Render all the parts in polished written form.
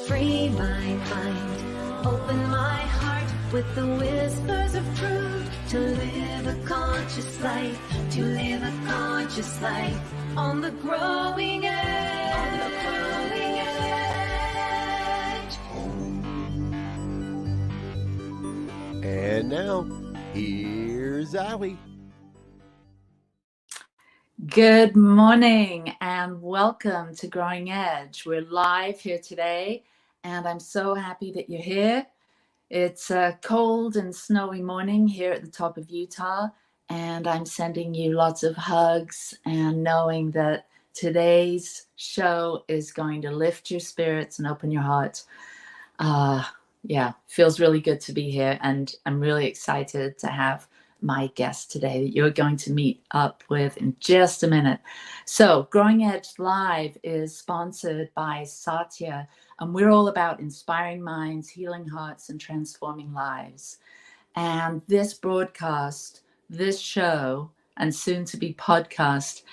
free my mind, open my heart with the whispers of truth, to live a conscious life, to live a conscious life on the growing edge, on the growing edge. And now, here's Zoe. Good morning and welcome to Growing Edge. We're live here today and I'm so happy that you're here. It's a cold and snowy morning here at the top of Utah, and I'm sending you lots of hugs and knowing that today's show is going to lift your spirits and open your heart. Feels really good to be here, and I'm really excited to have my guest today that you're going to meet up with in just a minute. So Growing Edge Live is sponsored by Satya, and we're all about inspiring minds, healing hearts, and transforming lives. And this broadcast, this show, and soon to be podcast,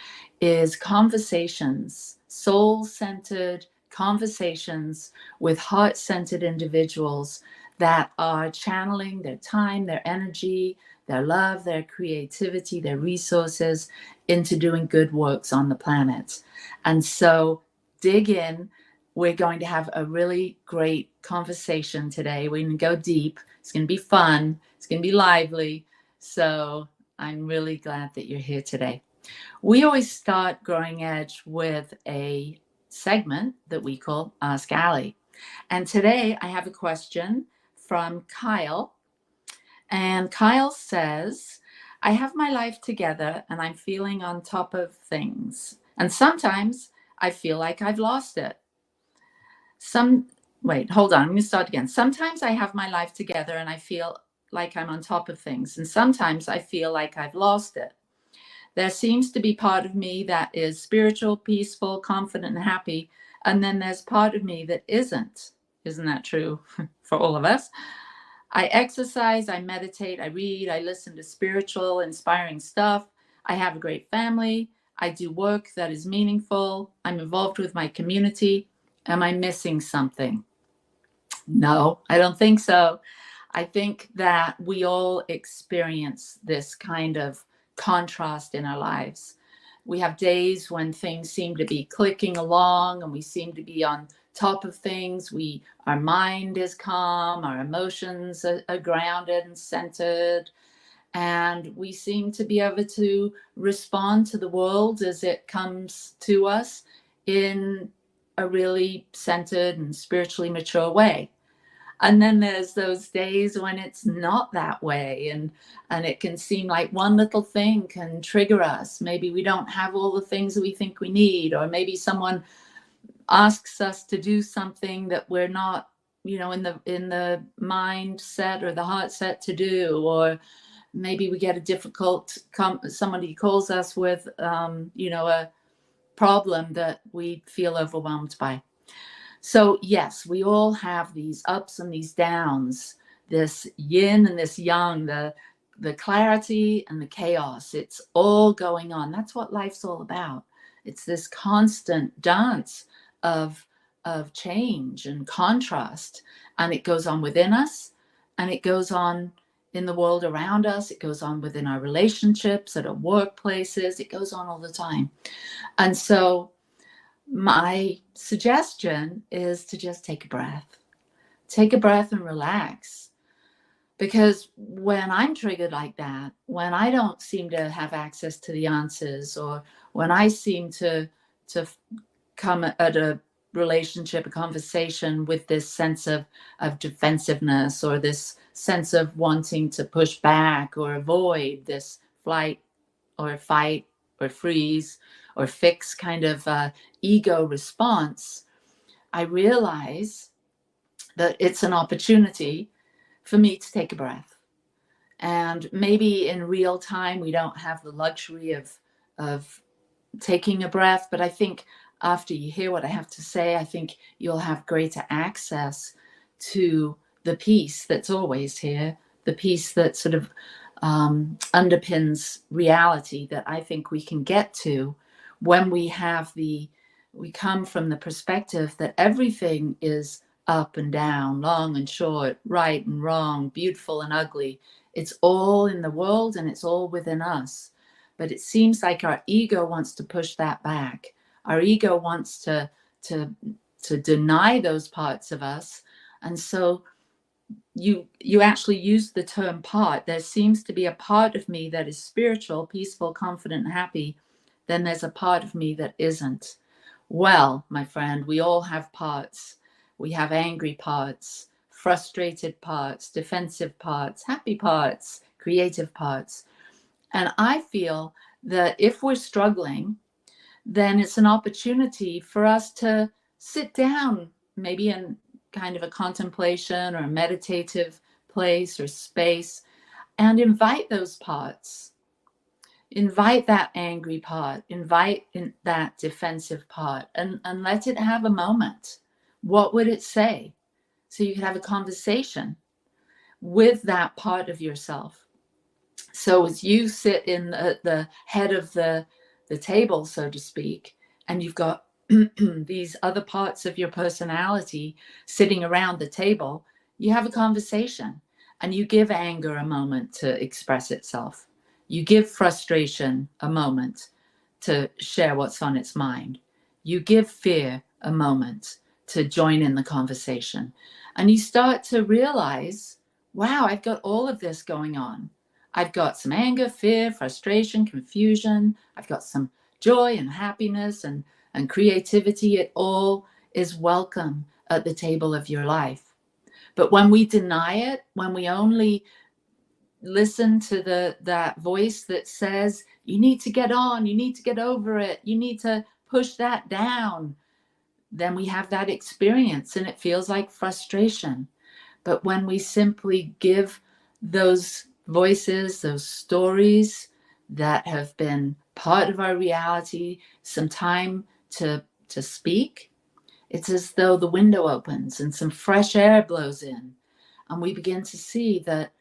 is conversations, soul-centered conversations with heart-centered individuals that are channeling their time, their energy, their love, their creativity, their resources into doing good works on the planet. And so dig in. We're going to have a really great conversation today. We're going to go deep. It's going to be fun. It's going to be lively. So I'm really glad that you're here today. We always start Growing Edge with a segment that we call Ask Ali. And today I have a question from Kyle. And Kyle says, I have my life together and I'm feeling on top of things. And sometimes I feel like I've lost it. I'm going to start again. Sometimes I have my life together and I feel like I'm on top of things. And sometimes I feel like I've lost it. There seems to be part of me that is spiritual, peaceful, confident, and happy. And then there's part of me that isn't. Isn't that true for all of us? I exercise, I meditate, I read, I listen to spiritual, inspiring stuff. I have a great family. I do work that is meaningful. I'm involved with my community. Am I missing something? No, I don't think so. I think that we all experience this kind of contrast in our lives. We have days when things seem to be clicking along and we seem to be on top of things. Our mind is calm, our emotions are grounded and centered, and we seem to be able to respond to the world as it comes to us in a really centered and spiritually mature way. And then there's those days when it's not that way, and it can seem like one little thing can trigger us. Maybe we don't have all the things that we think we need, or maybe someone asks us to do something that we're not, in the mindset or the heart set to do, or maybe we get a difficult somebody calls us with a problem that we feel overwhelmed by. So yes, we all have these ups and these downs, this yin and this yang, the clarity and the chaos. It's all going on. That's what life's all about. It's this constant dance of change and contrast, and it goes on within us, and it goes on in the world around us. It goes on within our relationships, at our workplaces. It goes on all the time. And so my suggestion is to just take a breath and relax. Because when I'm triggered like that, when I don't seem to have access to the answers, or when I seem to come at a relationship, a conversation with this sense of defensiveness, or this sense of wanting to push back or avoid, this flight or fight or freeze or fix kind of ego response, I realize that it's an opportunity for me to take a breath. And maybe in real time, we don't have the luxury of taking a breath, but I think after you hear what I have to say, I think you'll have greater access to the peace that's always here, the peace that sort of underpins reality, that I think we can get to when we come from the perspective that everything is up and down, long and short, right and wrong, beautiful and ugly. It's all in the world and it's all within us. But it seems like our ego wants to push that back. Our ego wants to deny those parts of us. And so you actually use the term part. There seems to be a part of me that is spiritual, peaceful, confident, and happy. Then there's a part of me that isn't. Well, my friend, we all have parts. We have angry parts, frustrated parts, defensive parts, happy parts, creative parts. And I feel that if we're struggling, then it's an opportunity for us to sit down, maybe in kind of a contemplation or a meditative place or space, and invite those parts. Invite that angry part, invite that defensive part, and let it have a moment. What would it say? So you could have a conversation with that part of yourself. So as you sit in the head of the table, so to speak, and you've got these other parts of your personality sitting around the table, you have a conversation and you give anger a moment to express itself. You give frustration a moment to share what's on its mind. You give fear a moment to join in the conversation. And you start to realize, wow, I've got all of this going on. I've got some anger, fear, frustration, confusion. I've got some joy and happiness and creativity. It all is welcome at the table of your life. But when we deny it, when we only listen to that voice that says, you need to get on, you need to get over it, you need to push that down, then we have that experience and it feels like frustration. But when we simply give those voices, those stories that have been part of our reality, some time to speak, it's as though the window opens and some fresh air blows in. And we begin to see that,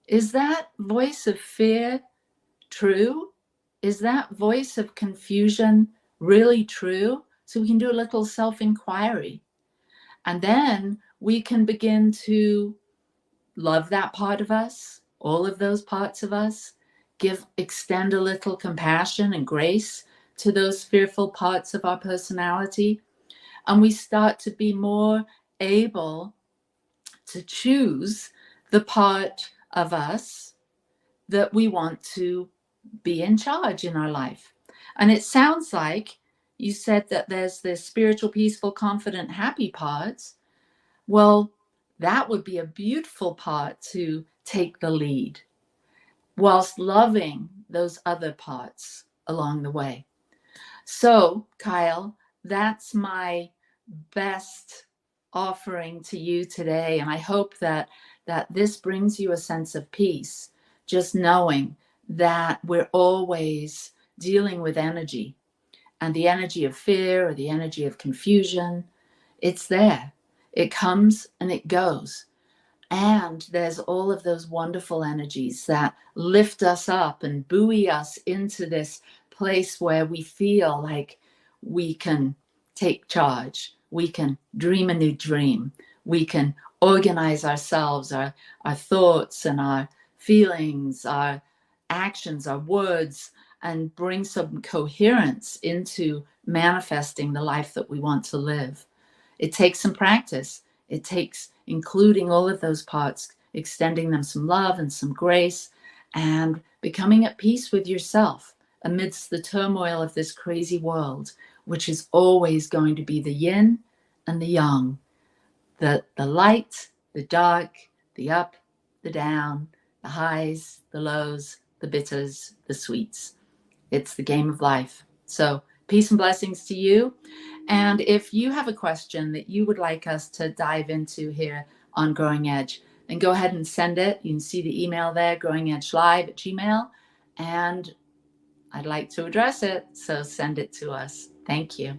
is that voice of fear true? Is that voice of confusion really true? So we can do a little self-inquiry. And then we can begin to love that part of us, all of those parts of us, extend a little compassion and grace to those fearful parts of our personality. And we start to be more able to choose the part of us that we want to be in charge in our life. And it sounds like you said that there's this spiritual, peaceful, confident, happy parts. Well, that would be a beautiful part to take the lead whilst loving those other parts along the way. So, Kyle, that's my best offering to you today. And I hope that this brings you a sense of peace, just knowing that we're always dealing with energy, and the energy of fear or the energy of confusion, it's there. It comes and it goes. And there's all of those wonderful energies that lift us up and buoy us into this place where we feel like we can take charge. We can dream a new dream. We can organize ourselves, our thoughts and our feelings, our actions, our words, and bring some coherence into manifesting the life that we want to live. It takes some practice. It takes including all of those parts, extending them some love and some grace, and becoming at peace with yourself amidst the turmoil of this crazy world, which is always going to be the yin and the yang, the light, the dark, the up, the down, the highs, the lows, the bitters, the sweets. It's the game of life. So peace and blessings to you. And if you have a question that you would like us to dive into here on Growing Edge, then go ahead and send it. You can see the email there, growingedgelive@gmail.com. And I'd like to address it. So send it to us. Thank you.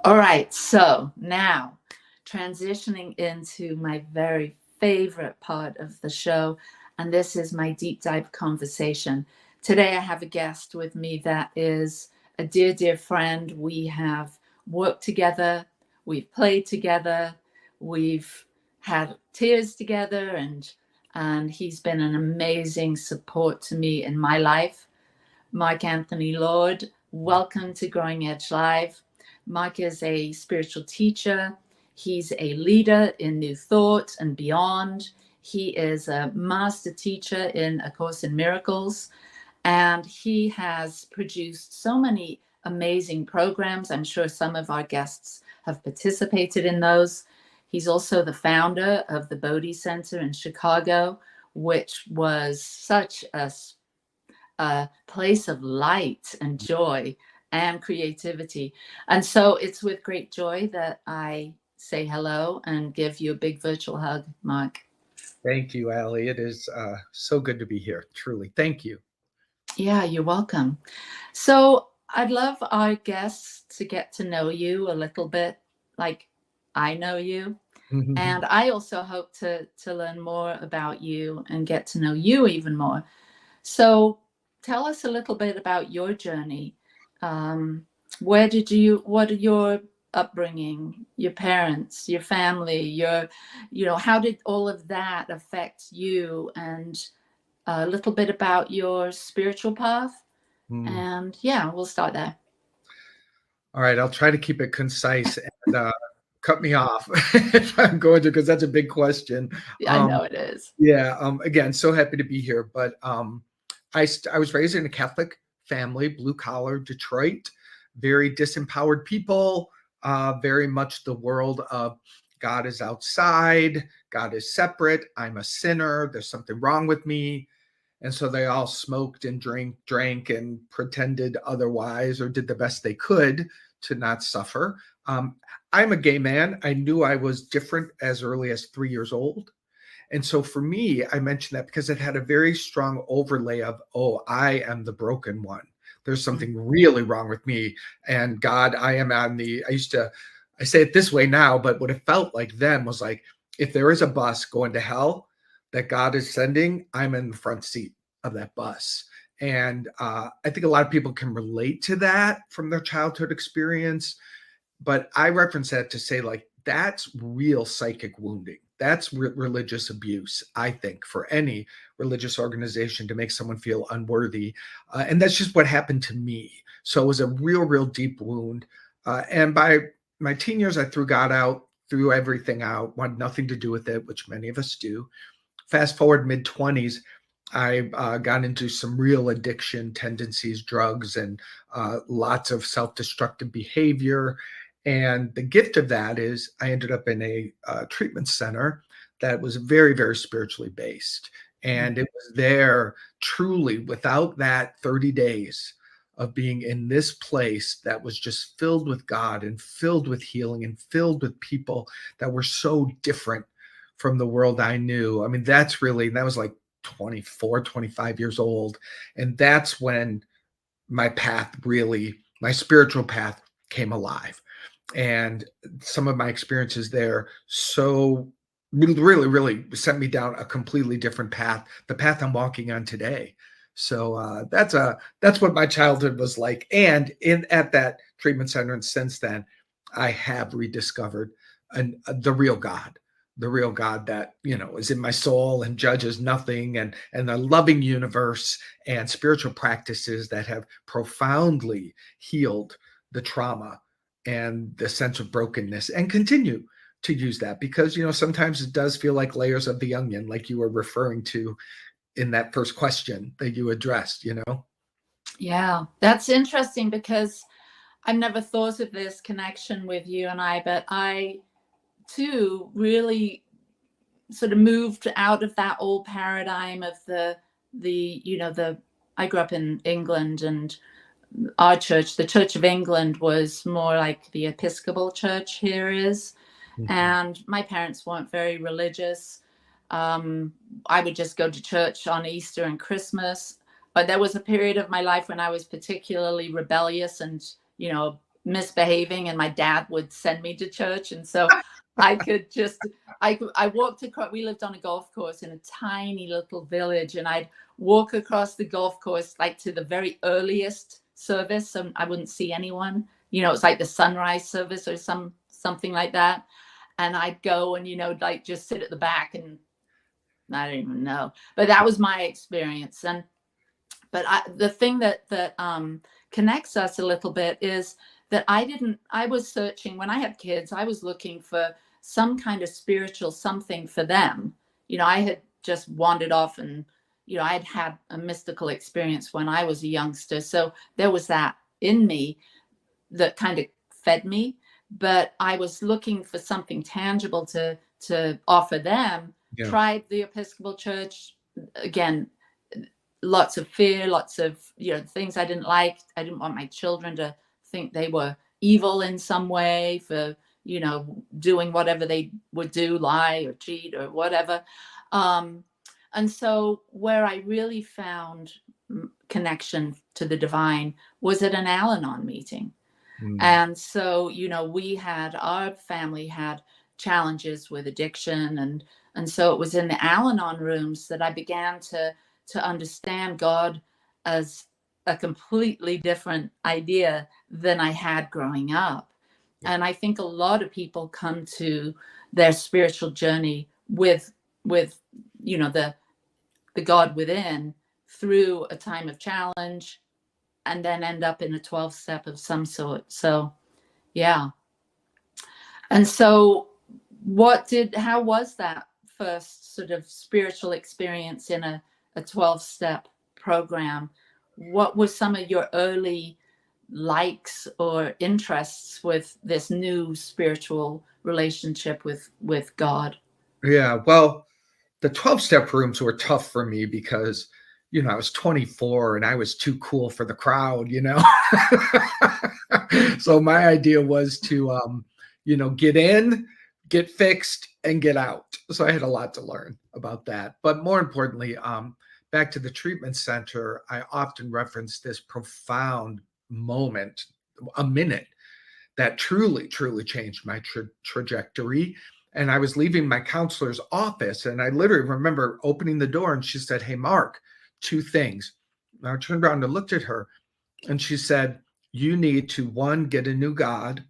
All right. So now transitioning into my very favorite part of the show. And this is my deep dive conversation. Today, I have a guest with me that is a dear, dear friend. We have worked together. we've played together, we've had tears together, and he's been an amazing support to me in my life. Mike Anthony Lord, welcome to Growing Edge Live. Mike is a spiritual teacher. He's a leader in New Thought and beyond. He is a master teacher in A Course in Miracles, and he has produced so many amazing programs. I'm sure some of our guests have participated in those. He's also the founder of the Bodhi Center in Chicago, which was such a place of light and joy and creativity. And so it's with great joy that I say hello and give you a big virtual hug, Mark. Thank you, Allie. It is so good to be here, truly. Thank you. Yeah, you're welcome. So I'd love our guests to get to know you a little bit like I know you. And I also hope to learn more about you and get to know you even more. So tell us a little bit about your journey. What are your upbringing, your parents, your family, how did all of that affect you, and a little bit about your spiritual path? And yeah, we'll start there. All right, I'll try to keep it concise and cut me off if I'm going to, because that's a big question. I know it is. Yeah. Again, so happy to be here. But I was raised in a Catholic family, blue collar, Detroit, very disempowered people, very much the world of God is outside, God is separate, I'm a sinner, there's something wrong with me. And so they all smoked and drank and pretended otherwise, or did the best they could to not suffer. I'm a gay man. I knew I was different as early as 3 years old. And so for me, I mentioned that because it had a very strong overlay of, oh, I am the broken one. There's something really wrong with me. And God, I say it this way now, but what it felt like then was like, if there is a bus going to hell that God is sending, I'm in the front seat of that bus. And I think a lot of people can relate to that from their childhood experience. But I reference that to say, like, that's real psychic wounding. That's religious abuse, I think, for any religious organization to make someone feel unworthy. And that's just what happened to me. So it was a real deep wound. And by my teen years, I threw God out, threw everything out, wanted nothing to do with it, which many of us do. Fast forward mid-20s, I got into some real addiction tendencies, drugs, and lots of self-destructive behavior. And the gift of that is I ended up in a treatment center that was very spiritually based. And it was there truly, without that 30 days of being in this place that was just filled with God and filled with healing and filled with people that were so different from the world I knew. I mean, that was like 24, 25 years old. And that's when my spiritual path came alive. And some of my experiences there so really sent me down a completely different path, the path I'm walking on today. So that's what my childhood was like. And at that treatment center, and since then, I have rediscovered the real God that, is in my soul and judges nothing, and the loving universe and spiritual practices that have profoundly healed the trauma and the sense of brokenness, and continue to use that because, sometimes it does feel like layers of the onion, like you were referring to in that first question that you addressed, Yeah, that's interesting because I've never thought of this connection with you and I, but I too really sort of moved out of that old paradigm of I grew up in England, and our church, the Church of England, was more like the Episcopal Church here is. Mm-hmm. And my parents weren't very religious. I would just go to church on Easter and Christmas. But there was a period of my life when I was particularly rebellious and, misbehaving, and my dad would send me to church. And so I walked across, we lived on a golf course in a tiny little village, and I'd walk across the golf course, like to the very earliest service, so I wouldn't see anyone. It's like the sunrise service or some something like that. And I'd go and, like just sit at the back, and I don't even know, but that was my experience. But the thing that connects us a little bit is that I was searching when I had kids. I was looking for some kind of spiritual something for them. I had just wandered off, and I'd had a mystical experience when I was a youngster. So there was that in me that kind of fed me, but I was looking for something tangible to offer them. Yeah. Tried the Episcopal Church again. Lots of fear, lots of things I didn't like. I didn't want my children to think they were evil in some way for doing whatever they would do, lie or cheat or whatever. And so where I really found connection to the divine was at an Al-Anon meeting. And so our family had challenges with addiction, and so it was in the Al-Anon rooms that I began to understand God as a completely different idea than I had growing up. And I think a lot of people come to their spiritual journey with the God within through a time of challenge, and then end up in a 12 step of some sort. So, yeah. And so how was that first sort of spiritual experience in a 12-step program? What were some of your early likes or interests with this new spiritual relationship with God? Yeah, well, the 12-step rooms were tough for me because, I was 24 and I was too cool for the crowd, So my idea was to, get in, get fixed, and get out. So I had a lot to learn about that. But more importantly, back to the treatment center, I often reference this profound moment, a minute, that truly, truly changed my trajectory. And I was leaving my counselor's office, and I literally remember opening the door, and she said, "Hey, Mark, 2 things." And I turned around and looked at her, and she said, "You need to, 1, get a new God,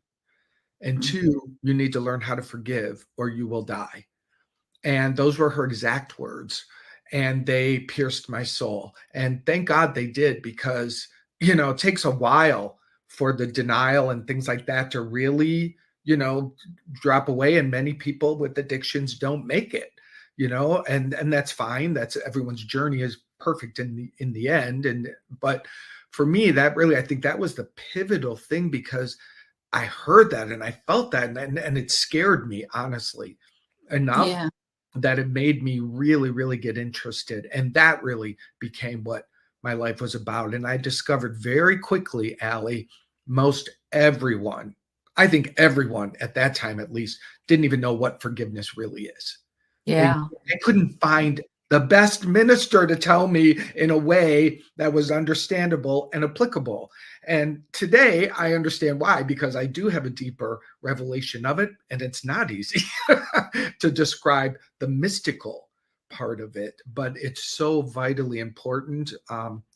and 2, you need to learn how to forgive, or you will die." And those were her exact words. And they pierced my soul. And thank God they did, because, it takes a while for the denial and things like that to really, drop away. And many people with addictions don't make it, and that's fine. That's everyone's journey is perfect in the end. But for me, I think that was the pivotal thing, because I heard that and I felt that, and it scared me, honestly, enough that it made me really, really get interested. And that really became what my life was about. And I discovered very quickly, Allie, I think everyone at that time, at least, didn't even know what forgiveness really is. Yeah. I couldn't find the best minister to tell me in a way that was understandable and applicable. And today I understand why, because I do have a deeper revelation of it, and it's not easy to describe the mystical part of it, but it's so vitally important.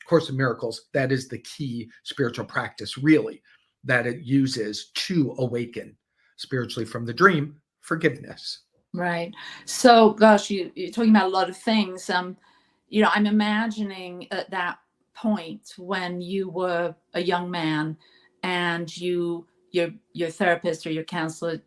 Course in Miracles, that is the key spiritual practice, really, that it uses to awaken spiritually from the dream: forgiveness. Right. So, gosh, you're talking about a lot of things. I'm imagining at that point when you were a young man, and your therapist or your counselor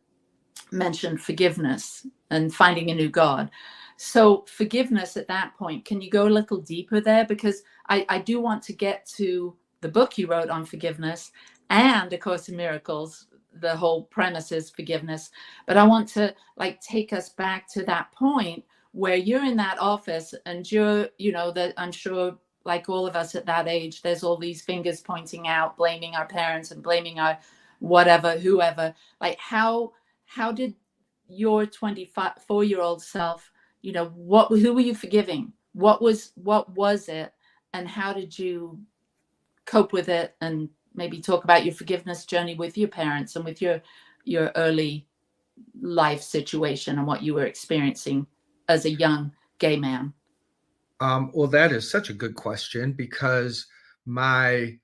mentioned forgiveness and finding a new God. So forgiveness at that point, can you go a little deeper there? Because I do want to get to the book you wrote on forgiveness and A Course in Miracles. The whole premise is forgiveness, but I want to take us back to that point where you're in that office, and you're, that I'm sure, like all of us at that age, there's all these fingers pointing out, blaming our parents and blaming our whoever. How did your 24-year-old self, who were you forgiving? What was it, and how did you cope with it? And maybe talk about your forgiveness journey with your parents and with your early life situation and what you were experiencing as a young gay man. Well, that is such a good question, because my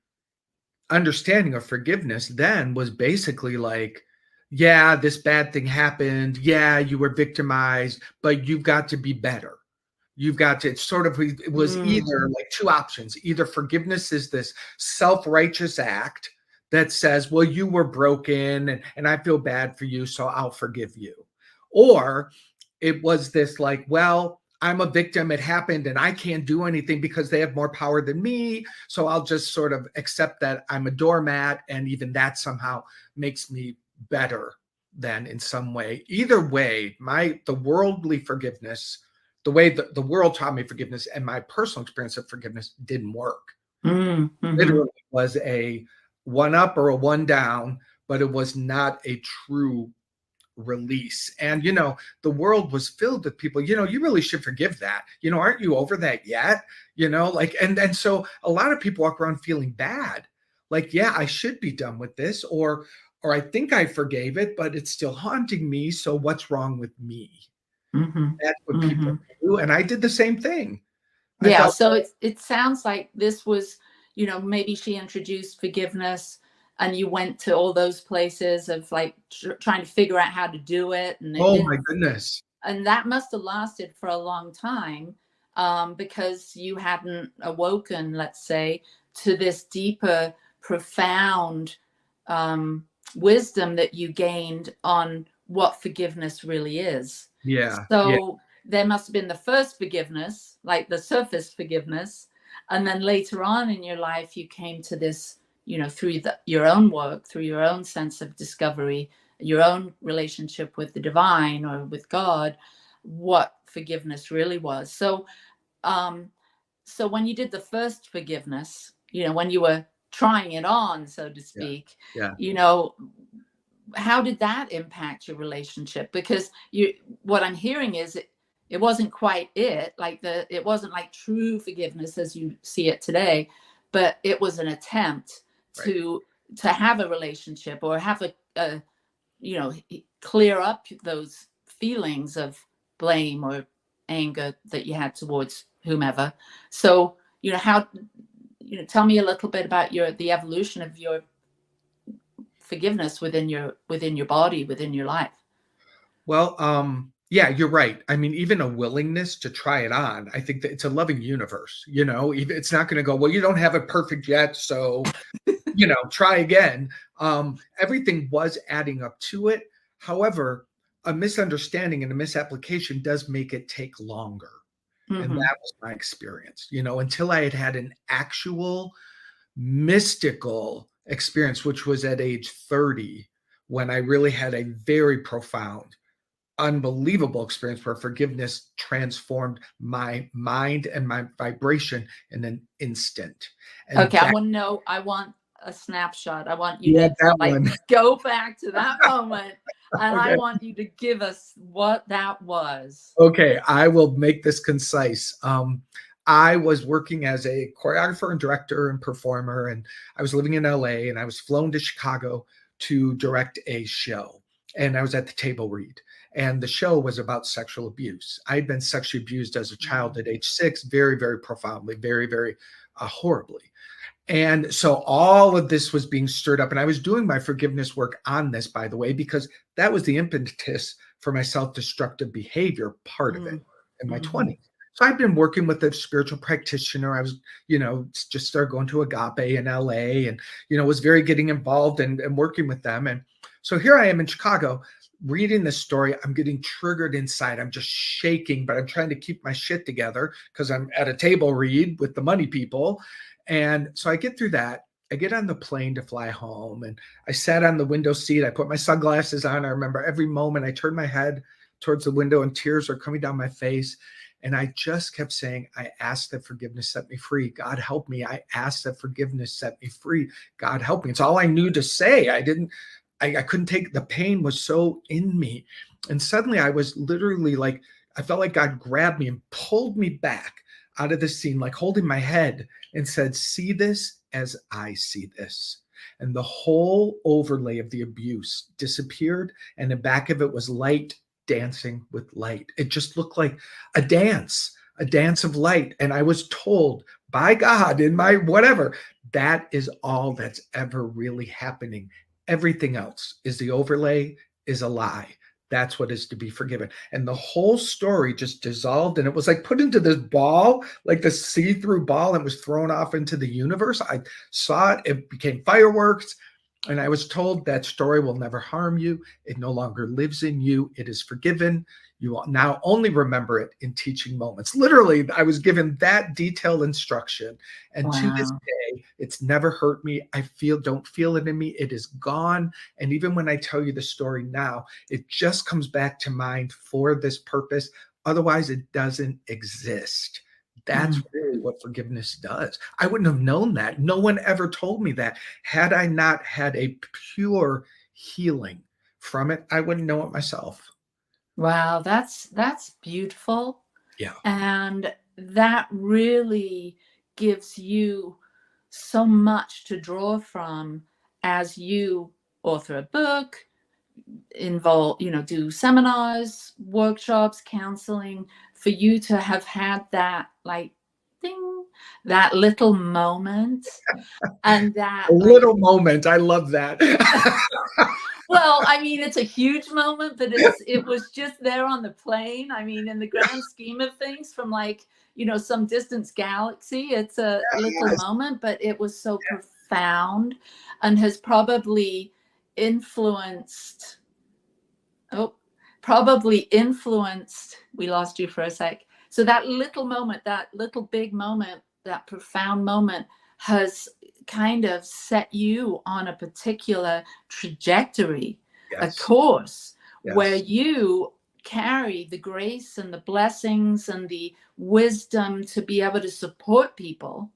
understanding of forgiveness then was basically like, yeah, this bad thing happened. Yeah, you were victimized, but you've got to be better. You've got to, it's sort of, it was either like two options. Either forgiveness is this self-righteous act that says, well, you were broken and I feel bad for you, so I'll forgive you. Or it was this like, well, I'm a victim, it happened, and I can't do anything because they have more power than me. So I'll just sort of accept that I'm a doormat, and even that somehow makes me better than in some way. Either way, the worldly forgiveness, the way that the world taught me forgiveness and my personal experience of forgiveness didn't work. Literally was a one up or a one down, but it was not a true release. And the world was filled with people, you really should forgive that, aren't you over that yet, like, and so a lot of people walk around feeling bad, like, yeah, I should be done with this, or I think I forgave it, but it's still haunting me, so what's wrong with me? That's what people do, and I did the same thing. Yeah, so it sounds like this was, maybe she introduced forgiveness and you went to all those places of like trying to figure out how to do it. And oh my goodness. And that must have lasted for a long time, because you hadn't awoken, let's say, to this deeper, profound wisdom that you gained on what forgiveness really is. Yeah. So there must have been the first forgiveness, like the surface forgiveness. And then later on in your life, you came to this, through your own work, through your own sense of discovery, your own relationship with the divine or with God, what forgiveness really was. So, so when you did the first forgiveness, when you were trying it on, so to speak, how did that impact your relationship? Because what I'm hearing is it wasn't quite it wasn't like true forgiveness as you see it today, but it was an attempt to have a relationship or have a clear up those feelings of blame or anger that you had towards whomever. So, how, tell me a little bit about the evolution of your forgiveness within your body, within your life. Well, yeah, you're right. I mean, even a willingness to try it on, I think that it's a loving universe, it's not going to go, well, you don't have it perfect yet, so, try again. Everything was adding up to it. However, a misunderstanding and a misapplication does make it take longer. And that was my experience, until I had an actual mystical experience, which was at age 30, when I really had a very profound, unbelievable experience where forgiveness transformed my mind and my vibration in an instant. And okay, I want a snapshot. I want you to go back to that moment, and okay. I want you to give us what that was. Okay, I will make this concise. I was working as a choreographer and director and performer, and I was living in LA, and I was flown to Chicago to direct a show, and I was at the table read. And the show was about sexual abuse. I'd been sexually abused as a child at age 6, very, very profoundly, very, very horribly. And so all of this was being stirred up. And I was doing my forgiveness work on this, by the way, because that was the impetus for my self-destructive behavior part of it in my 20s. So I'd been working with a spiritual practitioner. I was, just started going to Agape in LA and, was very getting involved and working with them. And so here I am in Chicago reading this story. I'm getting triggered inside. I'm just shaking, but I'm trying to keep my shit together because I'm at a table read with the money people. And so I get through that. I get on the plane to fly home, and I sat on the window seat. I put my sunglasses on. I remember every moment I turned my head towards the window and tears are coming down my face. And I just kept saying, I ask that forgiveness set me free. God help me. I ask that forgiveness set me free. God help me. It's all I knew to say. I couldn't take, the pain was so in me. And suddenly I was literally like, I felt like God grabbed me and pulled me back out of the scene, like holding my head, and said, see this as I see this. And the whole overlay of the abuse disappeared. And the back of it was light dancing with light. It just looked like a dance of light. And I was told by God in my whatever, that is all that's ever really happening. Everything else is the overlay, is a lie. That's what is to be forgiven. And the whole story just dissolved, and it was like put into this ball, like the see-through ball, and was thrown off into the universe. I saw it. It became fireworks. And I was told that story will never harm you. It no longer lives in you. It is forgiven. You will now only remember it in teaching moments. Literally, I was given that detailed instruction. And to this day, it's never hurt me. I don't feel it in me. It is gone. And even when I tell you the story now, it just comes back to mind for this purpose. Otherwise, it doesn't exist. That's really what forgiveness does. I wouldn't have known that. No one ever told me that. Had I not had a pure healing from it, I wouldn't know it myself. Wow, that's beautiful. Yeah. And that really gives you so much to draw from as you author a book, do seminars, workshops, counseling, for you to have had that like ding, that little moment. And that a little moment. I love that. Well, I mean, it's a huge moment, but it was just there on the plane. I mean, in the grand scheme of things, from some distant galaxy, it's a little moment, but it was so profound and has probably influenced. We lost you for a sec. So that little moment, that little big moment, that profound moment has kind of set you on a particular trajectory, a course where you carry the grace and the blessings and the wisdom to be able to support people.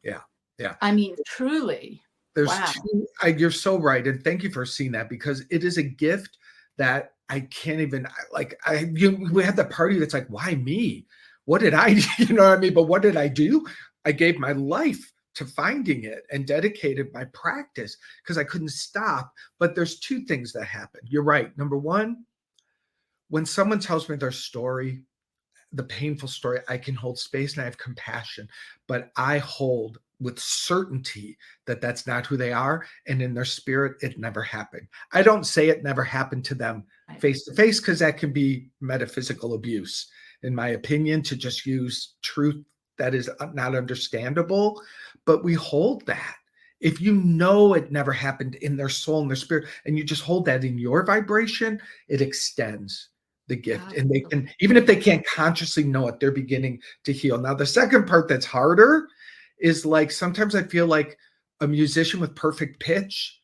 Yeah. I mean, truly. You're so right. And thank you for seeing that, because it is a gift that I can't even we had that party that's like, why me? What did I do? You know what I mean? But what did I do? I gave my life to finding it and dedicated my practice because I couldn't stop. But there's two things that happen. You're right. Number one, when someone tells me their story, the painful story, I can hold space and I have compassion, but I hold with certainty that that's not who they are. And in their spirit, it never happened. I don't say it never happened to them face to face, because that can be metaphysical abuse, in my opinion, to just use truth that is not understandable. But we hold that. If you know it never happened in their soul and their spirit, and you just hold that in your vibration, it extends the gift. And they can, even if they can't consciously know it, they're beginning to heal. Now, the second part that's harder is like, sometimes I feel like a musician with perfect pitch.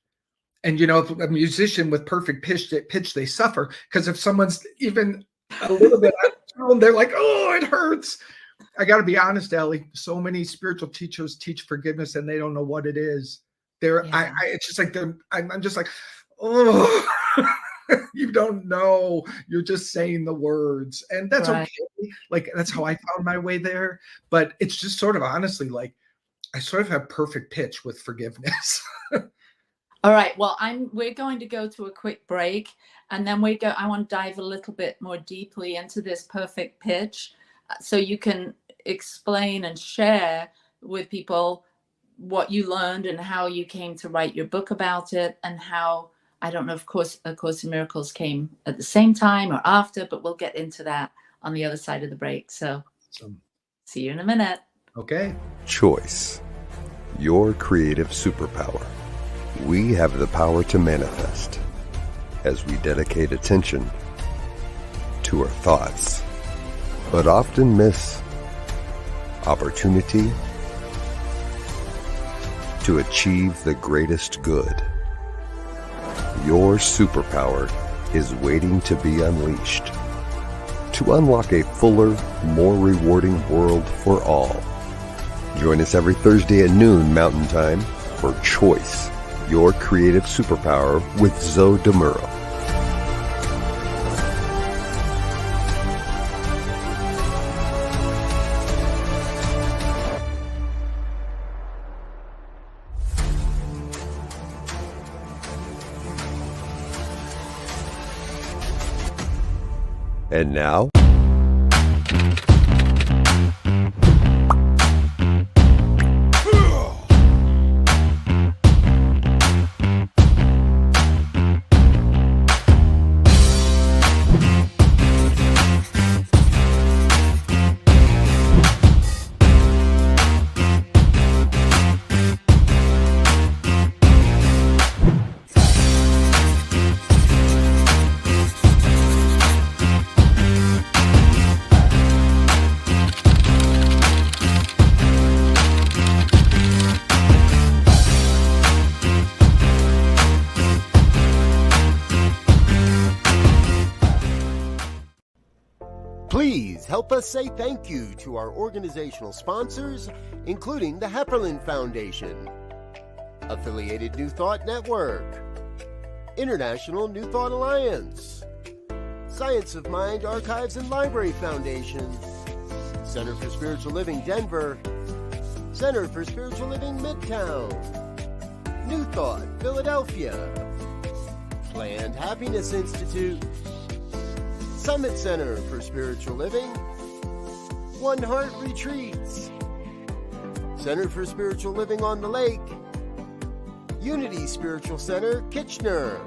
And, a musician with perfect pitch, they suffer, because if someone's even a little bit out of tone, they're like, oh, it hurts. I got to be honest, Ellie. So many spiritual teachers teach forgiveness and they don't know what it is. It's just like I'm just like, oh, you don't know. You're just saying the words, and that's okay. Like, that's how I found my way there. But it's just sort of honestly, like, I sort of have perfect pitch with forgiveness. All right. Well, we're going to go to a quick break, and then I want to dive a little bit more deeply into this perfect pitch, so you can explain and share with people what you learned and how you came to write your book about it, and how, I don't know if A Course in Miracles came at the same time or after, but we'll get into that on the other side of the break. So see you in a minute. Okay. Choice, your creative superpower. We have the power to manifest as we dedicate attention to our thoughts, but often miss opportunity to achieve the greatest good. Your superpower is waiting to be unleashed to unlock a fuller, more rewarding world for all. Join us every Thursday at noon Mountain Time for Choice, your creative superpower with Zoe DeMuro. And now, Please help us say thank you to our organizational sponsors, including the Hepperlin Foundation, Affiliated New Thought Network, International New Thought Alliance, Science of Mind Archives and Library Foundation, Center for Spiritual Living Denver, Center for Spiritual Living Midtown, New Thought Philadelphia, Planned Happiness Institute, Summit Center for Spiritual Living, One Heart Retreats, Center for Spiritual Living on the Lake, Unity Spiritual Center, Kitchener,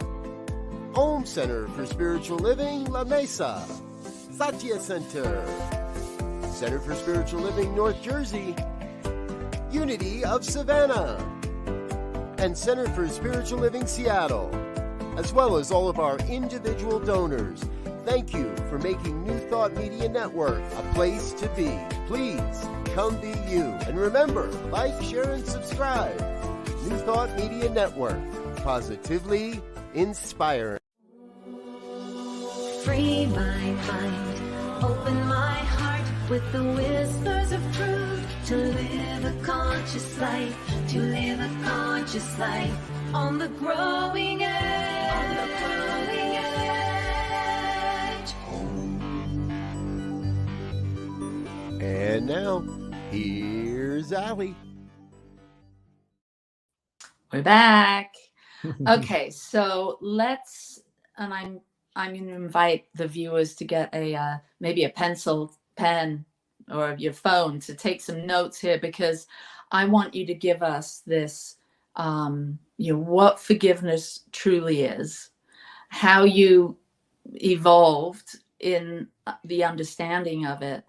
Om Center for Spiritual Living, La Mesa, Satya Center, Center for Spiritual Living, North Jersey, Unity of Savannah, and Center for Spiritual Living, Seattle, as well as all of our individual donors. Thank you for making New Thought Media Network a place to be. Please come be you. And remember, like, share, and subscribe. New Thought Media Network, positively inspiring. Free my mind, open my heart with the whispers of truth. To live a conscious life, to live a conscious life on the growing edge. On the growing edge. And now, here's Allie. We're back. Okay, so let's, and I'm going to invite the viewers to get a maybe a pencil, pen, or your phone to take some notes here, because I want you to give us this, what forgiveness truly is, how you evolved in the understanding of it,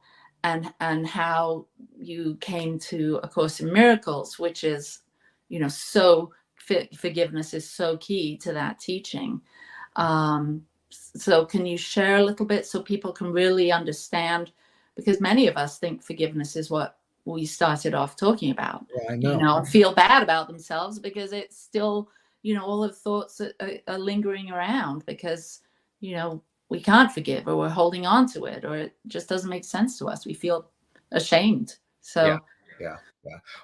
and how you came to A Course in Miracles, which is, so forgiveness is so key to that teaching. So can you share a little bit so people can really understand? Because many of us think forgiveness is what we started off talking about. Yeah, I know. Feel bad about themselves because it's still, all of the thoughts are lingering around because, we can't forgive, or we're holding on to it, or it just doesn't make sense to us. We feel ashamed. So Yeah.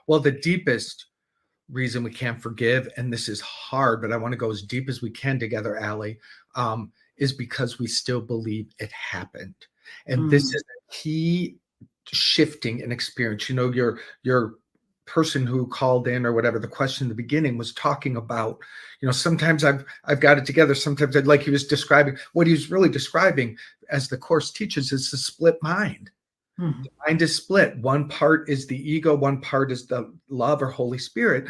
Well, the deepest reason we can't forgive, and this is hard, but I want to go as deep as we can together, Allie, is because we still believe it happened. And this is a key shifting in experience. Your person who called in or whatever, the question in the beginning was talking about, sometimes I've got it together. Sometimes like he was describing, what he was really describing, as the Course teaches, is the split mind. The mind is split. One part is the ego, one part is the love or Holy Spirit.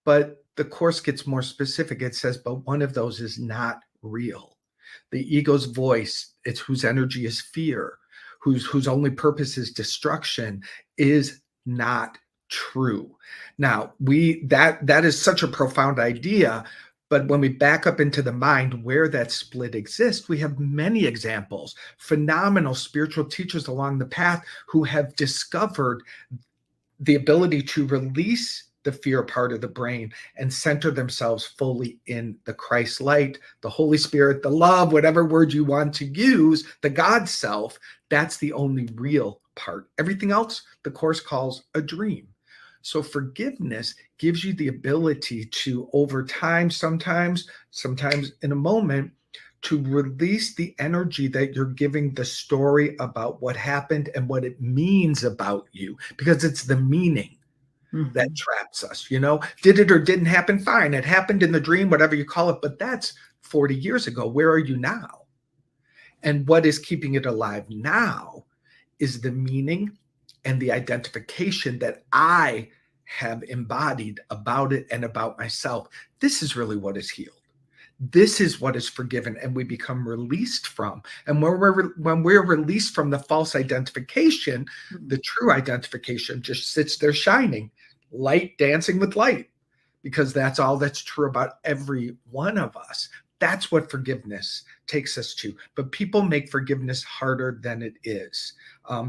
But the Course gets more specific. It says, but one of those is not real. The ego's voice, it's whose energy is fear, whose only purpose is destruction, is not true. Now, that is such a profound idea. But when we back up into the mind where that split exists, we have many examples, phenomenal spiritual teachers along the path who have discovered the ability to release the fear part of the brain and center themselves fully in the Christ light, the Holy Spirit, the love, whatever word you want to use, the God self. That's the only real part. Everything else, the Course calls a dream. So forgiveness gives you the ability to, over time, sometimes in a moment, to release the energy that you're giving the story about what happened and what it means about you, because it's the meaning that traps us. Did it or didn't happen? Fine. It happened in the dream, whatever you call it, but that's 40 years ago. Where are you now? And what is keeping it alive now is the meaning and the identification that I have embodied about it and about myself. This is really what is healed. This is what is forgiven and we become released from. And when we're released from the false identification, the true identification just sits there shining, light dancing with light, because that's all that's true about every one of us. That's what forgiveness takes us to. But people make forgiveness harder than it is.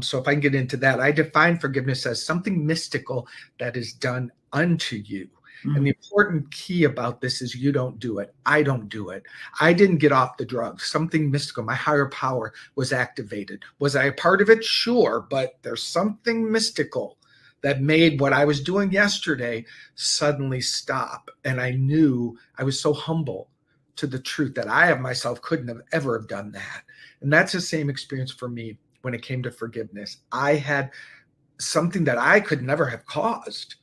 So if I can get into that, I define forgiveness as something mystical that is done unto you. And the important key about this is you don't do it. I don't do it. I didn't get off the drugs. Something mystical, my higher power was activated. Was I a part of it? Sure, but there's something mystical that made what I was doing yesterday suddenly stop. And I knew, I was so humble to the truth that I of myself couldn't have ever have done that. And that's the same experience for me when it came to forgiveness. I had something that I could never have caused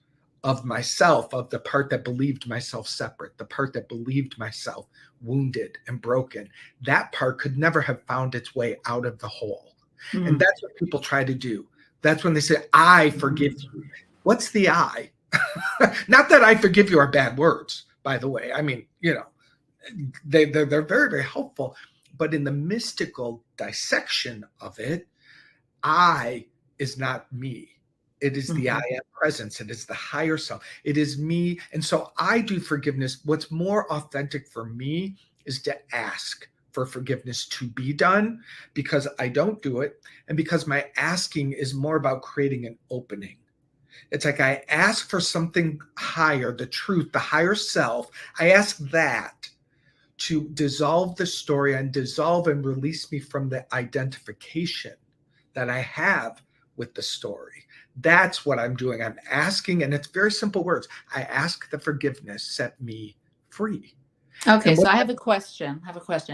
of myself, of the part that believed myself separate, the part that believed myself wounded and broken. That part could never have found its way out of the hole. And that's what people try to do. That's when they say, I forgive you. What's the I? Not that I forgive you are bad words, by the way. I mean, you know, they're very, very helpful. But in the mystical dissection of it, I is not me. It is the I am presence. It is the higher self. It is me. And so I do forgiveness. What's more authentic for me is to ask for forgiveness to be done, because I don't do it. And because my asking is more about creating an opening. It's like I ask for something higher, the truth, the higher self. I ask that to dissolve the story and dissolve and release me from the identification that I have with the story. That's what I'm doing. I'm asking, and it's very simple words. I ask the forgiveness, set me free. Okay, so I have a question.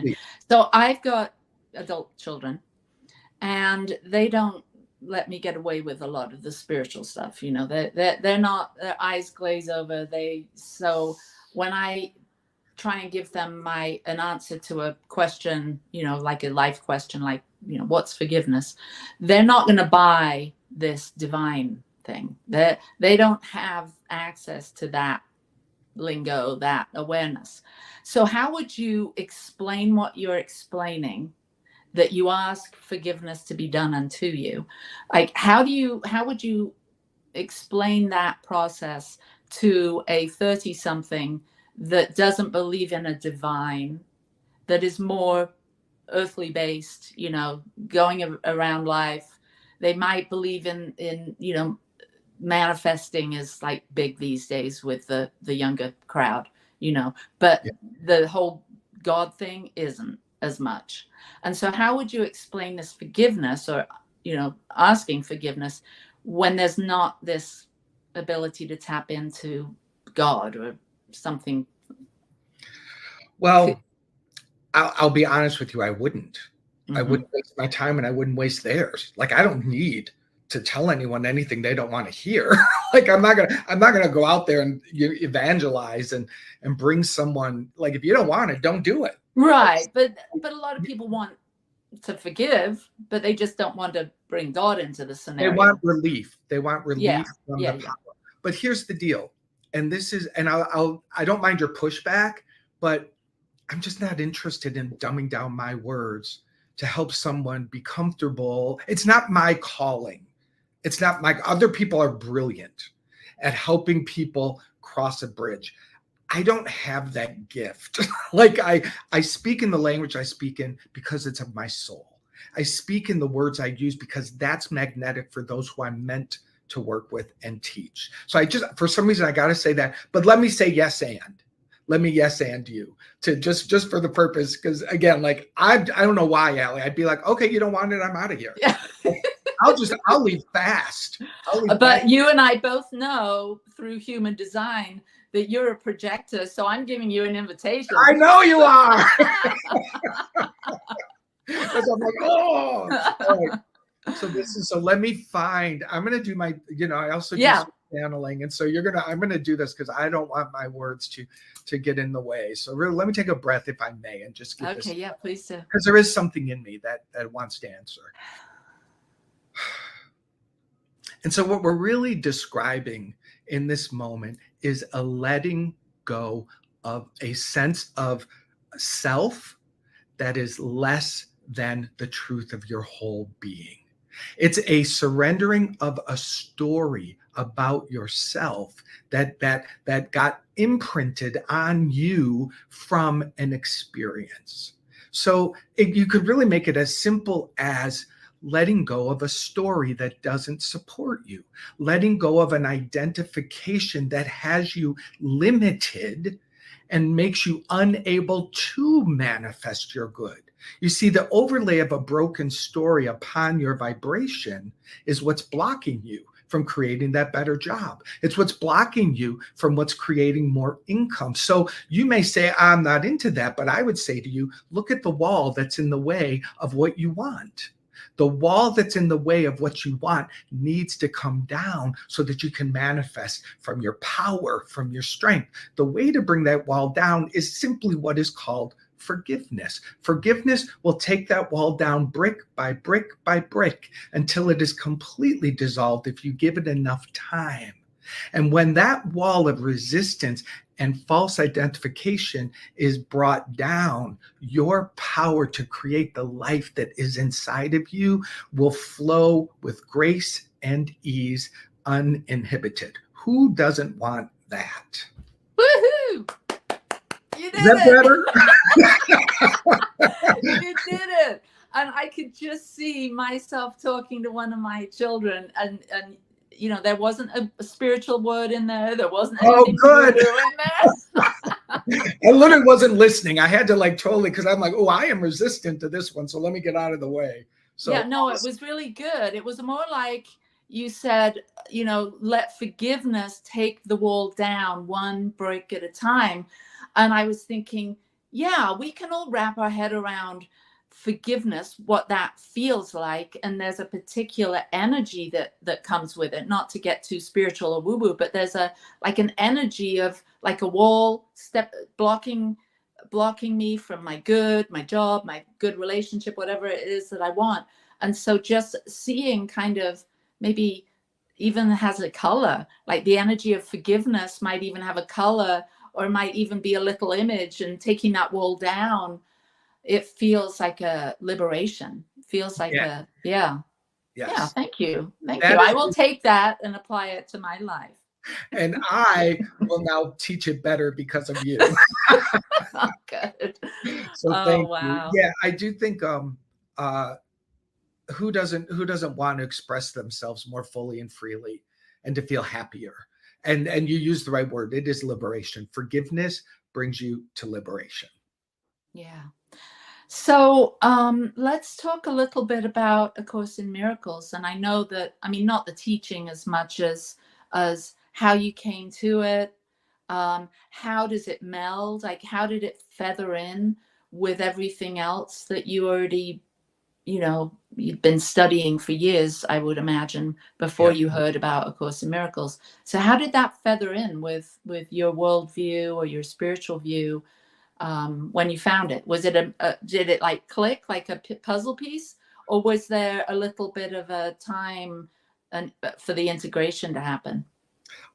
Please. So I've got adult children, and they don't let me get away with a lot of the spiritual stuff. You know, they're not, their eyes glaze over. So when I try and give them an answer to a question, you know, like a life question, like, you know, what's forgiveness? They're not going to buy this divine thing. They don't have access to that lingo, that awareness. So how would you explain what you're explaining, that you ask forgiveness to be done unto you? Like, how would you explain that process to a 30-something that doesn't believe in a divine, that is more earthly based, you know, going around life? They might believe in, you know, manifesting is like big these days with the younger crowd, you know, but the whole God thing isn't as much. And so how would you explain this forgiveness, or, you know, asking forgiveness, when there's not this ability to tap into God or something? Well, I'll be honest with you. I wouldn't waste my time, and I wouldn't waste theirs. Like, I don't need to tell anyone anything they don't want to hear. Like, I'm not gonna go out there and evangelize and bring someone, like, if you don't want it, don't do it. Right. But a lot of people want to forgive, but they just don't want to bring God into the scenario. They want relief. From the power. But here's the deal. And this is, and I don't mind your pushback, but I'm just not interested in dumbing down my words to help someone be comfortable. It's not my calling. It's not my, other people are brilliant at helping people cross a bridge. I don't have that gift. Like, I speak in the language I speak in because it's of my soul. I speak in the words I use because that's magnetic for those who I'm meant to work with and teach. So I just, for some reason, I got to say that. But let me say yes and. Let me yes and you to just for the purpose, because again, like, I don't know why, Allie. I'd be like, okay, you don't want it, I'm out of here. Yeah. I'll leave fast. But you and I both know through human design that you're a projector, so I'm giving you an invitation. I know you are. I'm like, oh. All right. So let me find. I'm gonna do my. You know, I also do some channeling, and so I'm gonna do this because I don't want my words to get in the way. So really, let me take a breath, if I may, and just get this. Okay, yeah, please do. Because there is something in me that wants to answer. And so what we're really describing in this moment is a letting go of a sense of self that is less than the truth of your whole being. It's a surrendering of a story about yourself that got imprinted on you from an experience. So you could really make it as simple as letting go of a story that doesn't support you, letting go of an identification that has you limited and makes you unable to manifest your good. You see, the overlay of a broken story upon your vibration is what's blocking you from creating that better job. It's what's blocking you from what's creating more income. So you may say, I'm not into that, but I would say to you, look at the wall that's in the way of what you want. The wall that's in the way of what you want needs to come down so that you can manifest from your power, from your strength. The way to bring that wall down is simply what is called forgiveness. Forgiveness will take that wall down brick by brick by brick until it is completely dissolved if you give it enough time. And when that wall of resistance and false identification is brought down, your power to create the life that is inside of you will flow with grace and ease, uninhibited. Who doesn't want that? Woohoo! You did Is that it. You did it. And I could just see myself talking to one of my children, and you know, there wasn't a spiritual word in there. There wasn't anything good. in there. I literally wasn't listening. I had to totally, because I'm like, oh, I am resistant to this one, so let me get out of the way. So yeah, no, it was really good. It was more like you said, you know, let forgiveness take the wall down one brick at a time. And I was thinking, yeah, we can all wrap our head around forgiveness, what that feels like. And there's a particular energy that comes with it, not to get too spiritual or woo-woo, but there's an energy of like a wall blocking me from my job, my good relationship, whatever it is that I want. And so just seeing kind of maybe even has a color, like the energy of forgiveness might even have a color, or might even be a little image, and taking that wall down, it feels like a liberation. It feels like Yes. Yeah, thank you. I will take that and apply it to my life. And I will now teach it better because of you. Oh, good. So thank wow. you. Yeah, I do think who doesn't want to express themselves more fully and freely and to feel happier? And you use the right word. It is liberation. Forgiveness brings you to liberation. Yeah. So let's talk a little bit about A Course in Miracles. And I know that, I mean, not the teaching as much as how you came to it. How does it meld? Like, how did it feather in with everything else that you already, you know, you'd been studying for years, I would imagine, before you heard about A Course in Miracles. So how did that feather in with your worldview or your spiritual view when you found it? Was it did it like click like a puzzle piece, or was there a little bit of a time for the integration to happen?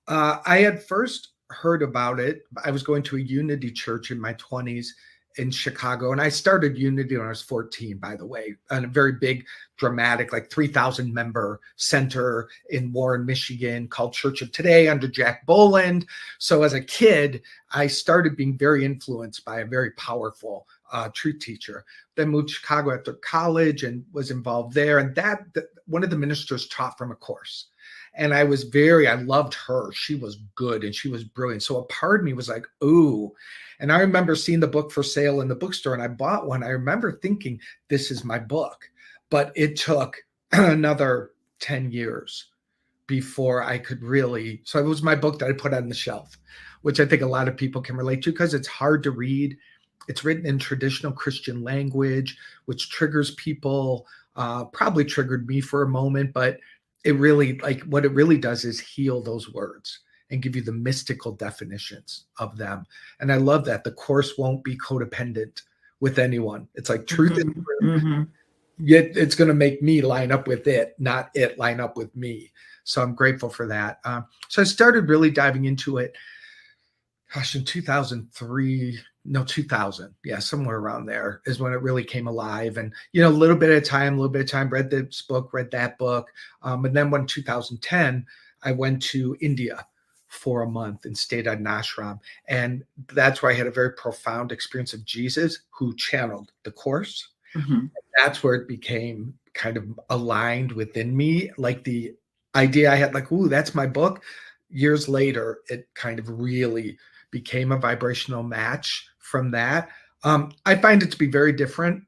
I had first heard about it. I was going to a Unity church in my 20s in Chicago, and I started Unity when I was 14, by the way, and a very big, dramatic, like 3,000 member center in Warren, Michigan, called Church of Today under Jack Boland. So as a kid, I started being very influenced by a very powerful truth teacher. Then moved to Chicago after college and was involved there. And one of the ministers taught from A Course. And I loved her. She was good and she was brilliant. So a part of me was like, ooh. And I remember seeing the book for sale in the bookstore, and I bought one. I remember thinking, this is my book. But it took another 10 years before I could really. So it was my book that I put on the shelf, which I think a lot of people can relate to because it's hard to read. It's written in traditional Christian language, which triggers people, probably triggered me for a moment, but it really, like, what it really does is heal those words and give you the mystical definitions of them. And I love that. The Course won't be codependent with anyone. It's like truth is true. Yet it's going to make me line up with it, not it line up with me. So I'm grateful for that. So I started really diving into it, gosh, in 2003, no, 2000. Yeah, somewhere around there is when it really came alive. And, you know, a little bit of time, read this book, read that book. And then when 2010, I went to India for a month and stayed at an ashram. And that's where I had a very profound experience of Jesus, who channeled the Course. That's where it became kind of aligned within me. Like the idea I had, like, ooh, that's my book. Years later, it kind of really became a vibrational match from that. I find it to be very different.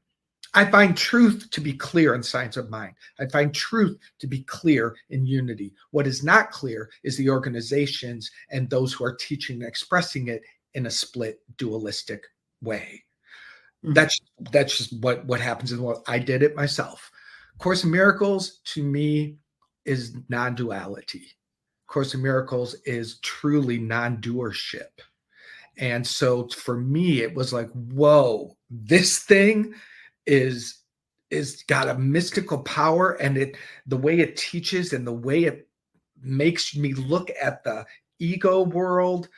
I find truth to be clear in science of mind. I find truth to be clear in unity. What is not clear is the organizations and those who are teaching and expressing it in a split dualistic way. That's just what happens in the world. I did it myself. Course in Miracles to me is non-duality. Course in Miracles is truly non-doership. And so for me, it was like, whoa, this thing is got a mystical power, and the way it teaches and the way it makes me look at the ego world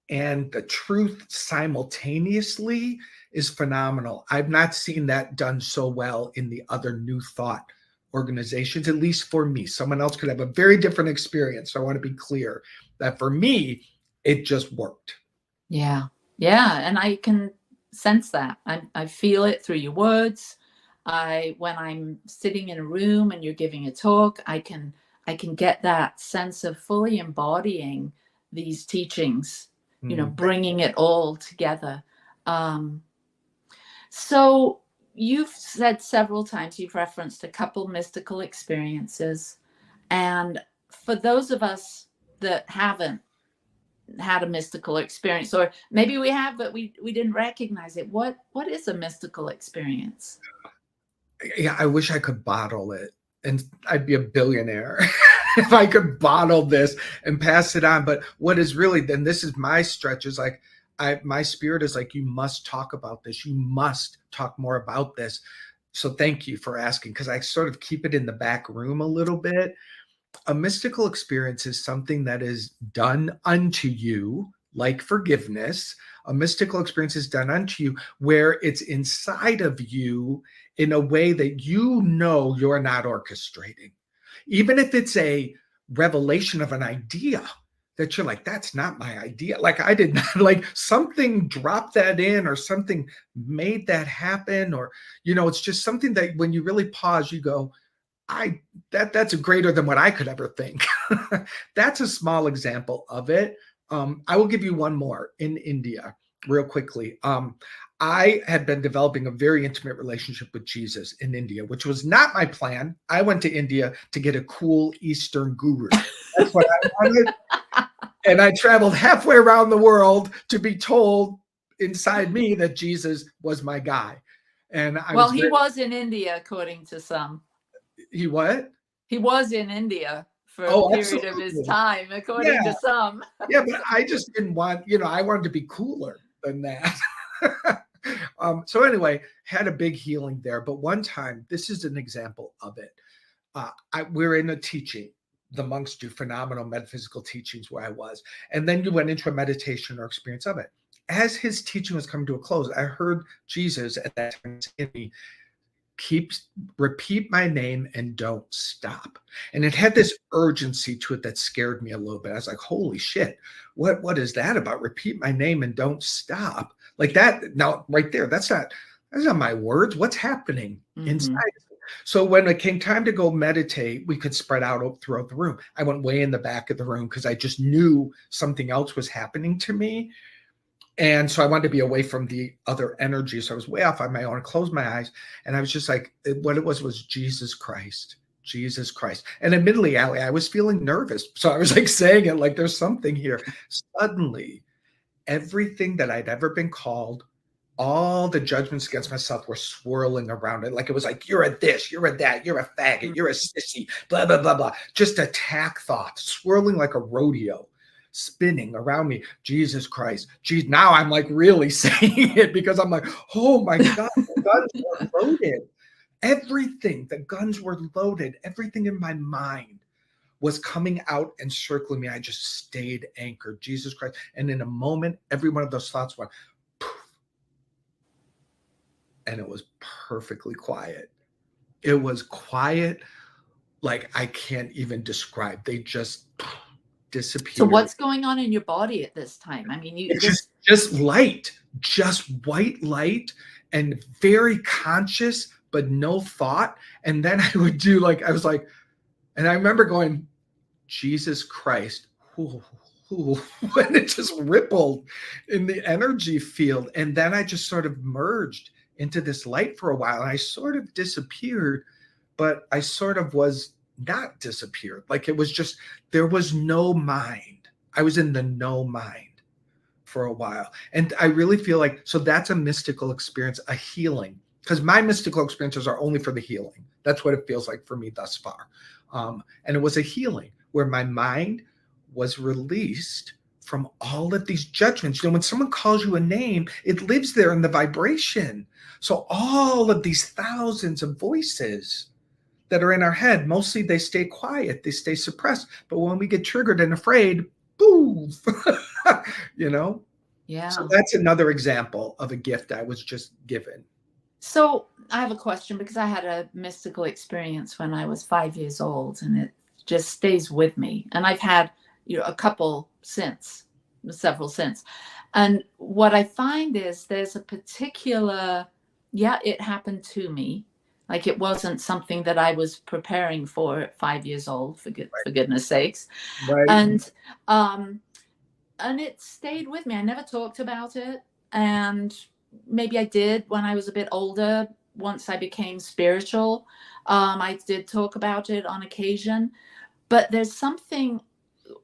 and the truth simultaneously is phenomenal. I've not seen that done so well in the other New Thought organizations, at least for me. Someone else could have a very different experience. So I want to be clear that for me, it just worked. Yeah. And I can sense that. I feel it through your words. When I'm sitting in a room and you're giving a talk, I can get that sense of fully embodying these teachings, bringing it all together. So you've said several times, you've referenced a couple mystical experiences. And for those of us that haven't had a mystical experience, or maybe we have, but we didn't recognize it, what is a mystical experience? Yeah, I wish I could bottle it, and I'd be a billionaire if I could bottle this and pass it on. But what is really, then this is my stretch, is like, my spirit is like, you must talk about this. You must talk more about this. So thank you for asking, because I sort of keep it in the back room a little bit. A mystical experience is something that is done unto you, like forgiveness. A mystical experience is done unto you where it's inside of you in a way that you're not orchestrating. Even if it's a revelation of an idea that you're like, that's not my idea. Like, I did not, like, something dropped that in, or something made that happen, or, it's just something that when you really pause, you go, that's greater than what I could ever think. That's a small example of it. I will give you one more in India real quickly. I had been developing a very intimate relationship with Jesus in India, which was not my plan. I went to India to get a cool Eastern guru. That's what I wanted. And I traveled halfway around the world to be told inside me that Jesus was my guy. And he was in India, according to some. He what? He was in India for a period of his time, according to some. Yeah, but I just didn't want, I wanted to be cooler than that. So anyway, had a big healing there. But one time, this is an example of it. We're in a teaching. The monks do phenomenal metaphysical teachings where I was. And then you went into a meditation or experience of it. As his teaching was coming to a close, I heard Jesus at that time say to me, repeat my name and don't stop. And it had this urgency to it that scared me a little bit. I was like, holy shit, what is that about? Repeat my name and don't stop. Like that. Now, right there, that's not my words. What's happening inside? So when it came time to go meditate, we could spread out throughout the room. I went way in the back of the room because I just knew something else was happening to me. And so I wanted to be away from the other energy. So I was way off on my own, closed my eyes. And I was just like, what it was Jesus Christ, Jesus Christ. And admittedly, Allie, I was feeling nervous. So I was like saying it like there's something here. Suddenly, everything that I'd ever been called, all the judgments against myself were swirling around it. Like it was like, you're a this, you're a that, you're a faggot, you're a sissy, blah, blah, blah, blah. Just attack thoughts, swirling like a rodeo, spinning around me. Jesus Christ. Geez, now I'm like really saying it because I'm like, oh my God, the guns were loaded. Everything, the guns were loaded. Everything in my mind was coming out and circling me. I just stayed anchored. Jesus Christ. And in a moment, every one of those thoughts went, and it was perfectly quiet. It was quiet like I can't even describe. They just disappeared. So what's going on in your body at this time? I mean, just light, just white light, and very conscious, but no thought. And then I would do like, I was like, and I remember going, Jesus Christ, when it just rippled in the energy field. And then I just sort of merged into this light for a while. And I sort of disappeared, but I sort of was not disappeared. Like it was just, there was no mind. I was in the no mind for a while. And I really feel like, so that's a mystical experience, a healing, because my mystical experiences are only for the healing. That's what it feels like for me thus far. And it was a healing where my mind was released from all of these judgments. You know, when someone calls you a name, it lives there in the vibration. So all of these thousands of voices that are in our head, mostly they stay quiet, they stay suppressed. But when we get triggered and afraid, boom, you know? Yeah. So that's another example of a gift I was just given. So I have a question, because I had a mystical experience when I was 5 years old, and it just stays with me. And I've had, you know, a couple since, several since. And what I find is there's a particular, it happened to me. Like it wasn't something that I was preparing for at 5 years old, for goodness sakes. Right. And it stayed with me. I never talked about it. And maybe I did when I was a bit older. Once I became spiritual, I did talk about it on occasion. But there's something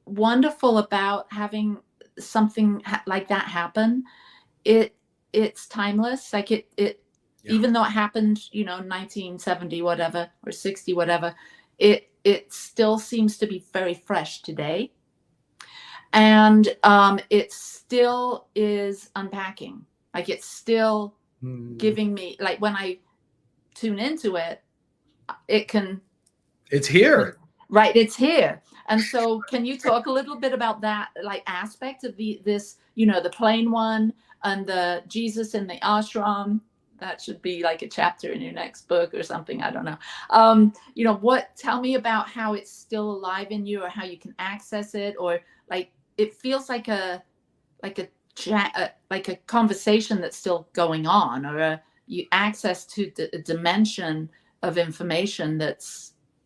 wonderful about having something like that happen. It's timeless. Like it even though it happened, you know, 1970 whatever or 60 whatever, it still seems to be very fresh today. And it still is unpacking. Like it's still giving me, like when I tune into it, it's here. Right, it's here. And so can you talk a little bit about that, like aspect of this, you know, the plain one and the Jesus in the ashram? That should be like a chapter in your next book or something. I don't know. You know, tell me about how it's still alive in you, or how you can access it, or like it feels like a conversation that's still going on, or you access to a dimension of information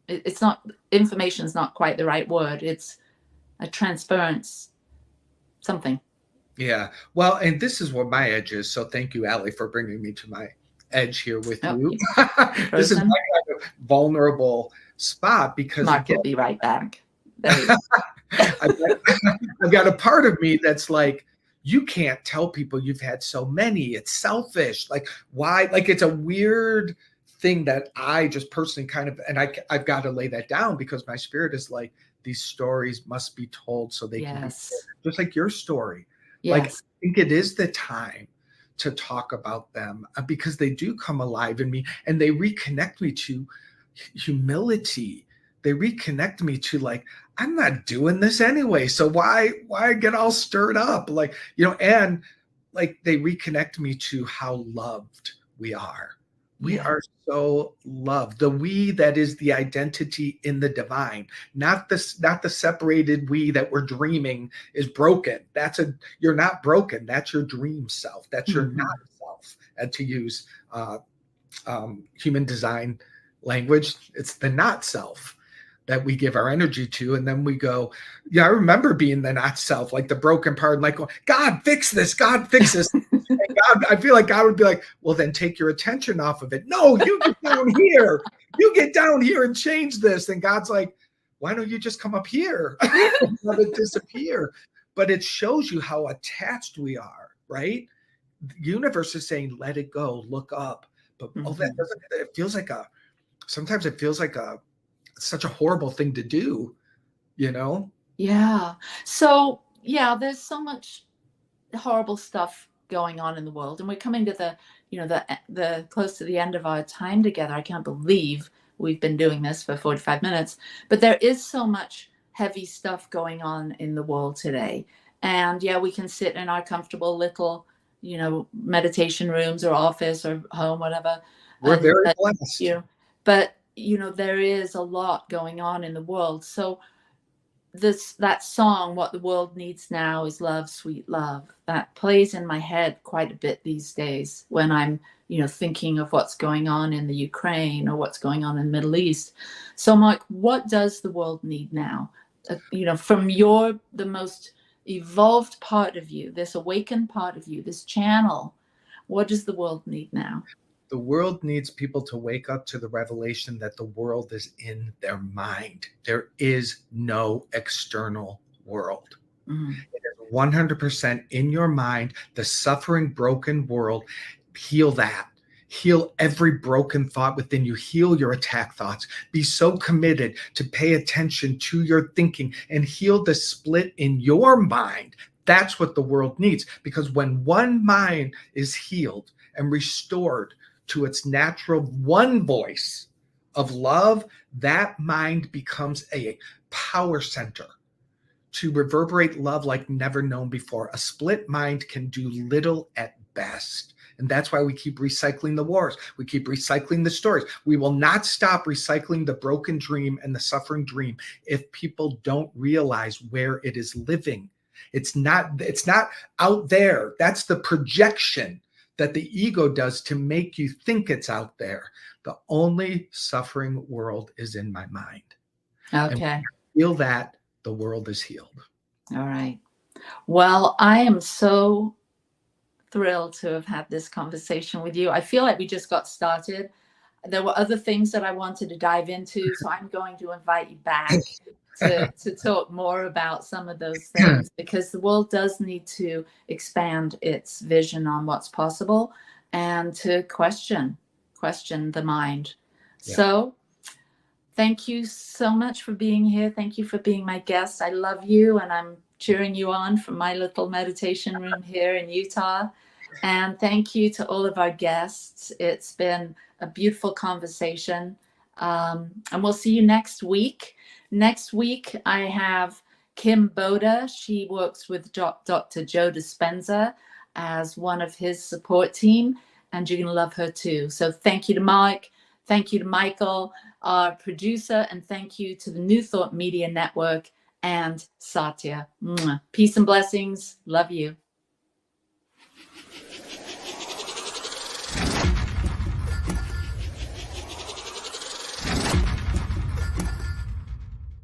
it's not, information is not quite the right word. It's a transference, something. Yeah. Well, and this is what my edge is. So thank you, Allie, for bringing me to my edge here with you. This is my kind of vulnerable spot, because Mark will be right back. I've got a part of me that's like, you can't tell people you've had so many. It's selfish. Like, why? Like, it's a weird thing that I just personally kind of, and I've got to lay that down, because my spirit is like, these stories must be told so they can be told. Just like your story. Yes. Like, I think it is the time to talk about them, because they do come alive in me, and they reconnect me to humility. They reconnect me to, like, I'm not doing this anyway, so why get all stirred up? Like, you know, and like they reconnect me to how loved we are. We are so loved. The we that is the identity in the divine, not the separated we that we're dreaming is broken. You're not broken. That's your dream self. That's your not self. And to use human design language, it's the not self that we give our energy to. And then we go, I remember being the not self, like the broken part, and like, going, God, fix this. God, fix this. And God, I feel like God would be like, well, then take your attention off of it. No, you get down here. You get down here and change this. And God's like, why don't you just come up here and let it disappear? But it shows you how attached we are, right? The universe is saying, let it go, look up. But it feels like sometimes it feels like such a horrible thing to do, you know? Yeah. So there's so much horrible stuff going on in the world, and we're coming to the close to the end of our time together. I can't believe we've been doing this for 45 minutes, but there is so much heavy stuff going on in the world today. And we can sit in our comfortable little, meditation rooms or office or home, whatever. We're very blessed. But there is a lot going on in the world. So that song, What the World Needs Now is Love, Sweet Love, that plays in my head quite a bit these days when I'm thinking of what's going on in the Ukraine or what's going on in the Middle East. So, Mike, what does the world need now? From the most evolved part of you, this awakened part of you, this channel, what does the world need now? The world needs people to wake up to the revelation that the world is in their mind. There is no external world. Mm. It is 100% in your mind. The suffering, broken world, heal that. Heal every broken thought within you. Heal your attack thoughts. Be so committed to pay attention to your thinking and heal the split in your mind. That's what the world needs. Because when one mind is healed and restored to its natural one voice of love, that mind becomes a power center to reverberate love like never known before. A split mind can do little at best. And that's why we keep recycling the wars. We keep recycling the stories. We will not stop recycling the broken dream and the suffering dream if people don't realize where it is living. It's not out there. That's the projection that the ego does to make you think it's out there. The only suffering world is in my mind. Okay. And when I feel that, the world is healed. All right. Well, I am so thrilled to have had this conversation with you. I feel like we just got started. There were other things that I wanted to dive into, so I'm going to invite you back to talk more about some of those things, because the world does need to expand its vision on what's possible and to question the mind. Yeah. So thank you so much for being here. Thank you for being my guest. I love you, and I'm cheering you on from my little meditation room here in Utah. And thank you to all of our guests. It's been a beautiful conversation. And we'll see you next week. Next week, I have Kim Boda. She works with Dr. Joe Dispenza as one of his support team, and you're going to love her too. So thank you to Mike. Thank you to Michael, our producer, and thank you to the New Thought Media Network and Satya. Peace and blessings. Love you.